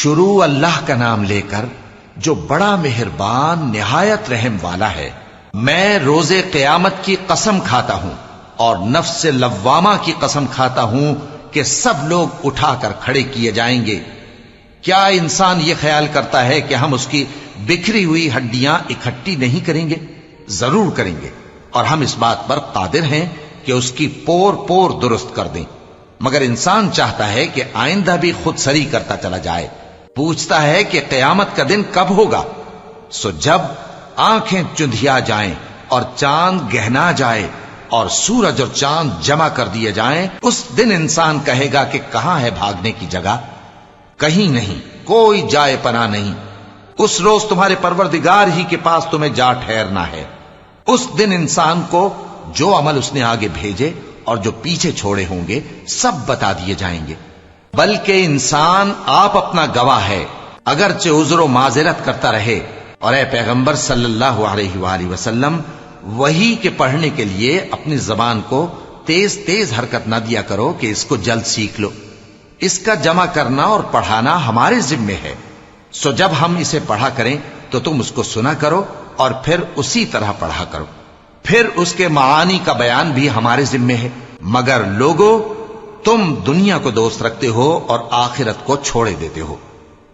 شروع اللہ کا نام لے کر جو بڑا مہربان نہایت رحم والا ہے۔ میں روز قیامت کی قسم کھاتا ہوں اور نفس لوامہ کی قسم کھاتا ہوں کہ سب لوگ اٹھا کر کھڑے کیے جائیں گے۔ کیا انسان یہ خیال کرتا ہے کہ ہم اس کی بکھری ہوئی ہڈیاں اکٹھی نہیں کریں گے؟ ضرور کریں گے، اور ہم اس بات پر قادر ہیں کہ اس کی پور پور درست کر دیں، مگر انسان چاہتا ہے کہ آئندہ بھی خود سری کرتا چلا جائے۔ پوچھتا ہے کہ قیامت کا دن کب ہوگا؟ سو جب آنکھیں چندھیا جائیں اور چاند گہنا جائے اور سورج اور چاند جمع کر دیے جائیں، اس دن انسان کہے گا کہ کہاں ہے بھاگنے کی جگہ؟ کہیں نہیں، کوئی جائے پناہ نہیں۔ اس روز تمہارے پروردگار ہی کے پاس تمہیں جا ٹھہرنا ہے۔ اس دن انسان کو جو عمل اس نے آگے بھیجے اور جو پیچھے چھوڑے ہوں گے سب بتا دیے جائیں گے، بلکہ انسان آپ اپنا گواہ ہے، اگرچہ عذر و معذرت کرتا رہے۔ اور اے پیغمبر صلی اللہ علیہ وآلہ وسلم، وحی کے پڑھنے کے لیے اپنی زبان کو تیز تیز حرکت نہ دیا کرو کہ اس کو جلد سیکھ لو۔ اس کا جمع کرنا اور پڑھانا ہمارے ذمے ہے، سو جب ہم اسے پڑھا کریں تو تم اس کو سنا کرو اور پھر اسی طرح پڑھا کرو۔ پھر اس کے معانی کا بیان بھی ہمارے ذمے ہے، مگر لوگو تم دنیا کو دوست رکھتے ہو اور آخرت کو چھوڑے دیتے ہو۔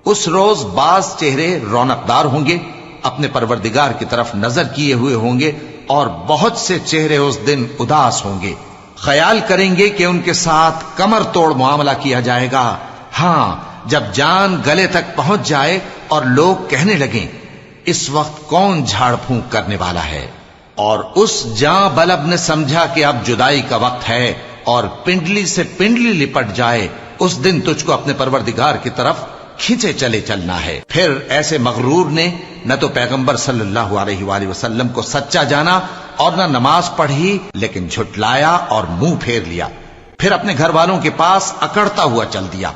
اس روز بعض چہرے رونقدار ہوں گے، اپنے پروردگار کی طرف نظر کیے ہوئے ہوں گے، اور بہت سے چہرے اس دن اداس ہوں گے، خیال کریں گے کہ ان کے ساتھ کمر توڑ معاملہ کیا جائے گا۔ ہاں، جب جان گلے تک پہنچ جائے اور لوگ کہنے لگیں اس وقت کون جھاڑ پھونک کرنے والا ہے، اور اس جاں بلب نے سمجھا کہ اب جدائی کا وقت ہے اور پنڈلی سے پنڈلی لپٹ جائے، اس دن تجھ کو اپنے پروردگار کی طرف کھینچے چلے چلنا ہے۔ پھر ایسے مغرور نے نہ تو پیغمبر صلی اللہ علیہ وآلہ وسلم کو سچا جانا اور نہ نماز پڑھی، لیکن جھٹلایا اور منہ پھیر لیا، پھر اپنے گھر والوں کے پاس اکڑتا ہوا چل دیا۔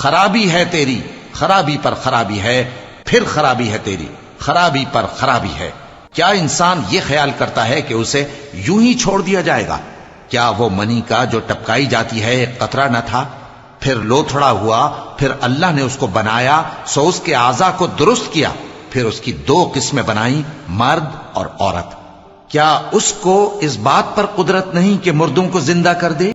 خرابی ہے تیری، خرابی پر خرابی ہے، پھر خرابی ہے تیری، خرابی پر خرابی ہے۔ کیا انسان یہ خیال کرتا ہے کہ اسے یوں ہی چھوڑ دیا جائے گا؟ کیا وہ منی کا جو ٹپکائی جاتی ہے ایک قطرہ نہ تھا، پھر لوتھڑا ہوا، پھر اللہ نے اس کو بنایا، سو اس کے اعضاء کو درست کیا، پھر اس کی دو قسمیں بنائیں، مرد اور عورت۔ کیا اس کو اس بات پر قدرت نہیں کہ مردوں کو زندہ کر دے؟